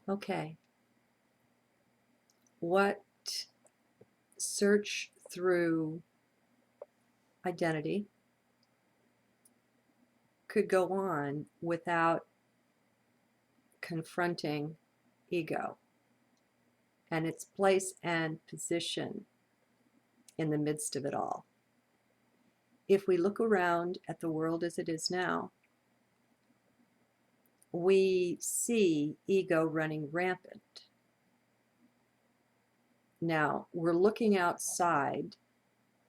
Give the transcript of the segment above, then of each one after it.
Okay, what search through identity could go on without confronting ego and its place and position in the midst of it all? If we look around at the world as it is now, we see ego running rampant. Now, we're looking outside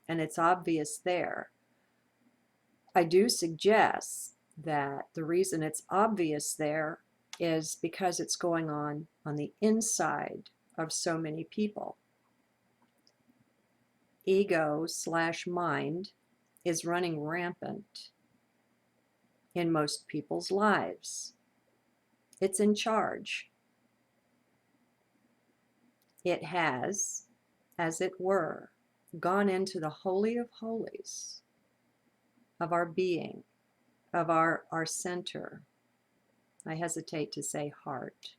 and it's obvious there. I do suggest that the reason it's obvious there is because it's going on the inside of so many people. Ego/mind is running rampant in most people's lives. It's in charge. It has, as it were, gone into the holy of holies of our being, of our center. I hesitate to say heart.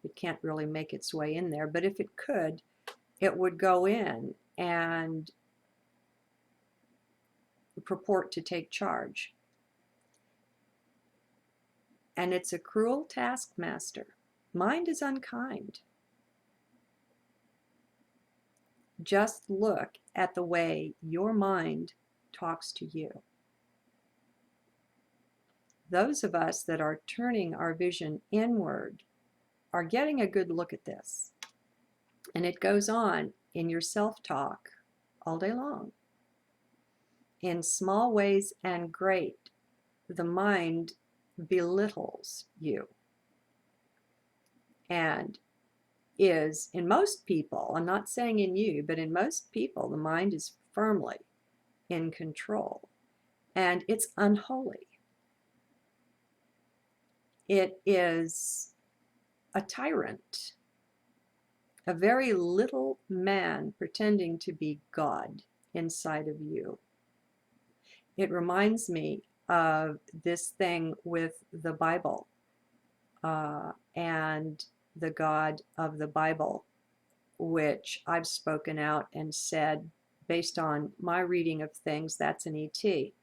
It can't really make its way in there, but if it could, it would go in and purport to take charge. And it's a cruel taskmaster. Mind is unkind. Just look at the way your mind talks to you. Those of us that are turning our vision inward are getting a good look at this. And it goes on in your self-talk all day long. In small ways and great, the mind belittles you and is, in most people, I'm not saying in you, but in most people, the mind is firmly in control, and it's unholy. It is a tyrant, a very little man pretending to be God inside of you. It reminds me of this thing with the Bible and the God of the Bible, which I've spoken out and said, based on my reading of things, that's an ET.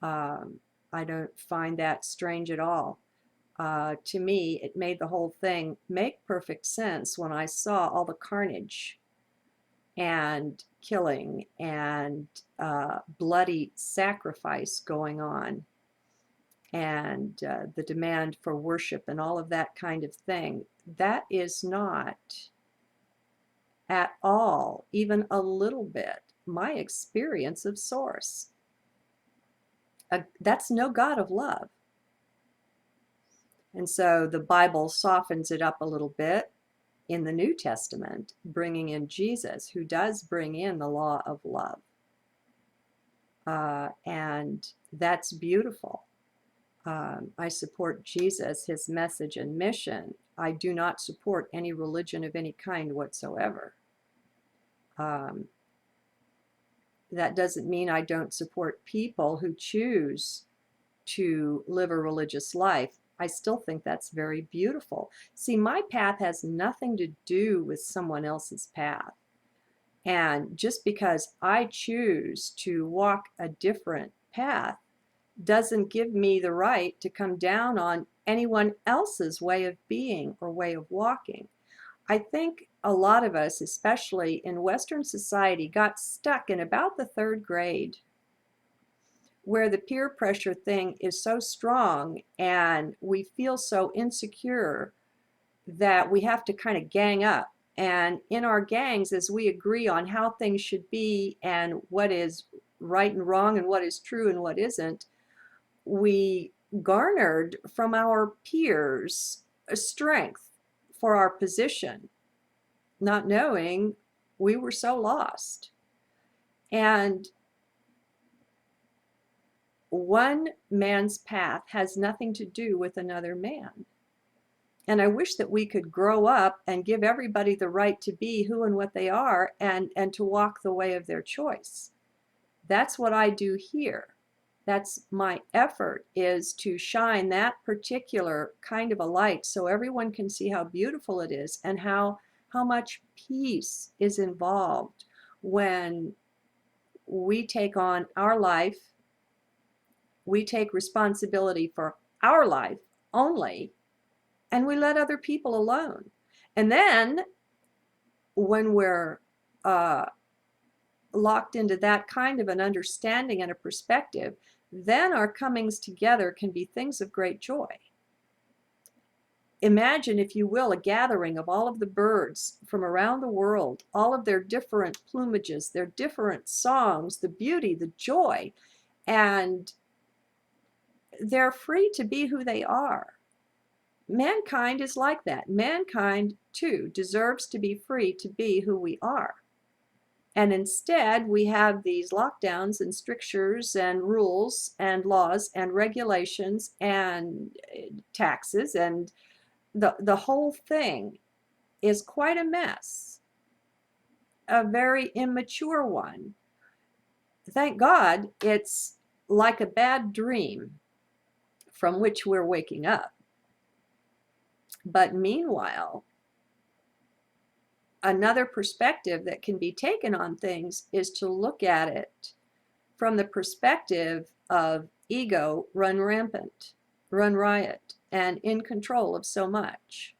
I don't find that strange at all. To me, it made the whole thing make perfect sense when I saw all the carnage and killing and bloody sacrifice going on, and the demand for worship and all of that kind of thing. That is not at all, even a little bit, my experience of Source. That's no God of love. And so the Bible softens it up a little bit in the New Testament, bringing in Jesus, who does bring in the law of love. And that's beautiful. I support Jesus, his message and mission. I do not support any religion of any kind whatsoever. That doesn't mean I don't support people who choose to live a religious life. I still think that's very beautiful. See, my path has nothing to do with someone else's path. And just because I choose to walk a different path doesn't give me the right to come down on anyone else's way of being or way of walking. I think a lot of us, especially in Western society, got stuck in about the 3rd grade, where the peer pressure thing is so strong and we feel so insecure that we have to kind of gang up. And in our gangs, as we agree on how things should be and what is right and wrong and what is true and what isn't, we garnered from our peers a strength for our position, not knowing we were so lost. And one man's path has nothing to do with another man. And I wish that we could grow up and give everybody the right to be who and what they are, and to walk the way of their choice. That's what I do here. That's my effort, is to shine that particular kind of a light so everyone can see how beautiful it is and how much peace is involved when we take on our life, we take responsibility for our life only, and we let other people alone. And then when we're locked into that kind of an understanding and a perspective, then our comings together can be things of great joy. Imagine, if you will, a gathering of all of the birds from around the world, all of their different plumages, their different songs, the beauty, the joy, and they're free to be who they are. Mankind is like that. Mankind, too, deserves to be free to be who we are. And instead, we have these lockdowns and strictures and rules and laws and regulations and taxes, and the whole thing is quite a mess, a very immature one. Thank God it's like a bad dream from which we're waking up. But meanwhile, another perspective that can be taken on things is to look at it from the perspective of ego run rampant, run riot, and in control of so much.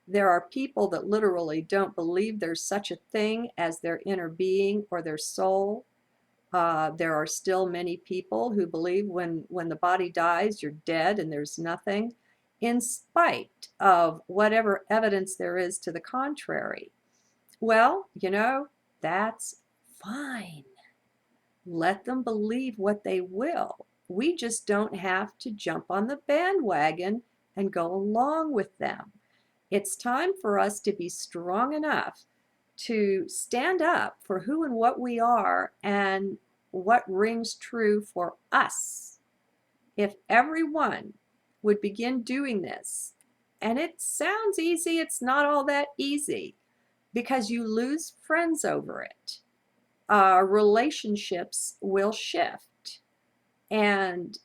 There are people that literally don't believe there's such a thing as their inner being or their soul. There are still many people who believe when the body dies, you're dead and there's nothing, in spite of whatever evidence there is to the contrary. Well, that's fine. Let them believe what they will. We just don't have to jump on the bandwagon and go along with them. It's time for us to be strong enough to stand up for who and what we are and what rings true for us. If everyone would begin doing this, and it sounds easy, it's not all that easy, because you lose friends over it. Relationships will shift, and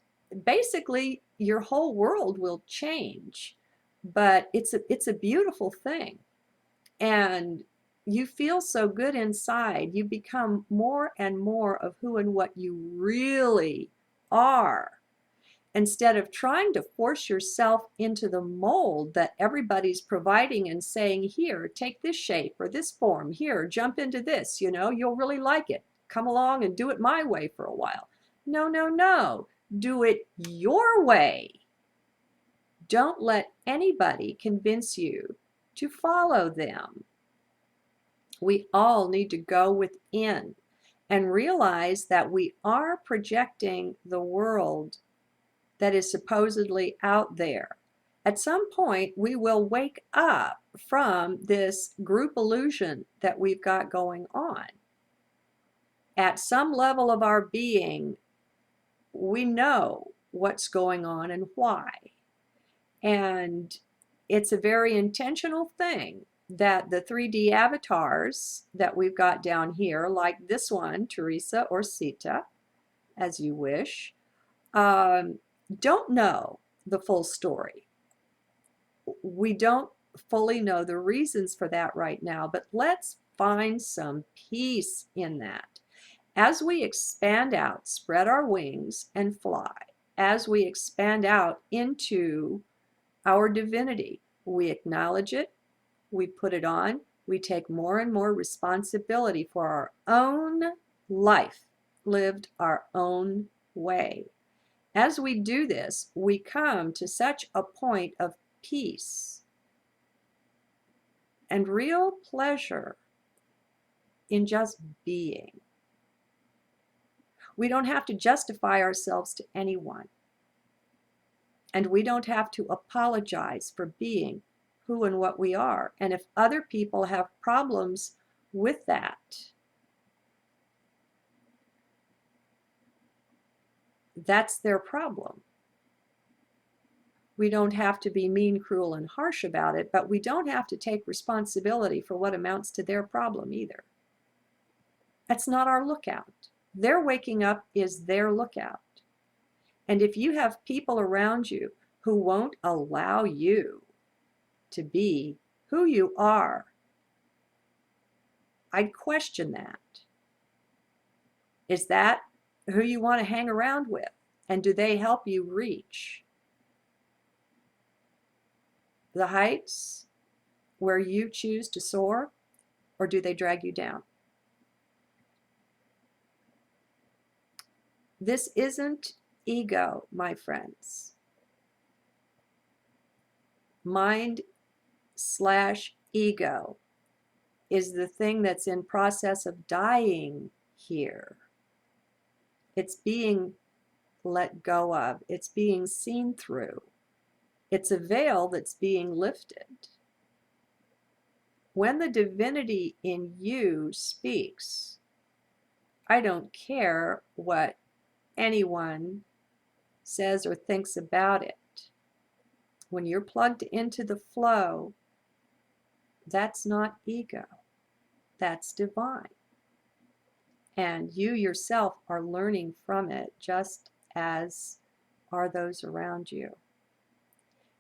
basically your whole world will change. But it's a beautiful thing, and you feel so good inside. You become more and more of who and what you really are, instead of trying to force yourself into the mold that everybody's providing and saying, here, take this shape or this form, here, jump into this, you'll really like it. Come along and do it my way for a while. No, no, no. Do it your way. Don't let anybody convince you to follow them. We all need to go within and realize that we are projecting the world that is supposedly out there. At some point, we will wake up from this group illusion that we've got going on. At some level of our being, we know what's going on and why. And it's a very intentional thing that the 3D avatars that we've got down here, like this one, Teresa or Sita, as you wish, don't know the full story. We don't fully know the reasons for that right now, but let's find some peace in that. As we expand out, spread our wings and fly, as we expand out into our divinity, we acknowledge it, we put it on, we take more and more responsibility for our own life, lived our own way. As we do this, we come to such a point of peace and real pleasure in just being. We don't have to justify ourselves to anyone. And we don't have to apologize for being who and what we are. And if other people have problems with that, that's their problem. We don't have to be mean, cruel, and harsh about it, but we don't have to take responsibility for what amounts to their problem either. That's not our lookout. Their waking up is their lookout. And if you have people around you who won't allow you to be who you are, I'd question that. Is that who you want to hang around with? And do they help you reach the heights where you choose to soar, or do they drag you down? This isn't ego, my friends. Mind/ego is the thing that's in process of dying here. It's being let go of. It's being seen through. It's a veil that's being lifted. When the divinity in you speaks, I don't care what anyone says or thinks about it. When you're plugged into the flow, that's not ego, that's divine. And you yourself are learning from it, just as are those around you.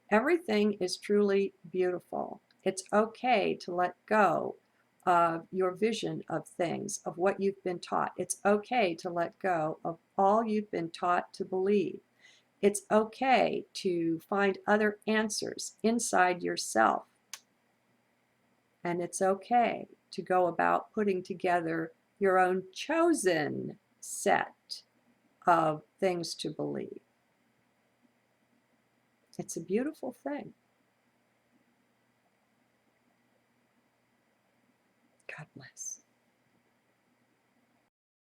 Everything is truly beautiful. It's okay to let go of your vision of things, of what you've been taught. It's okay to let go of all you've been taught to believe. It's okay to find other answers inside yourself. And it's okay to go about putting together your own chosen set of things to believe. It's a beautiful thing. God bless.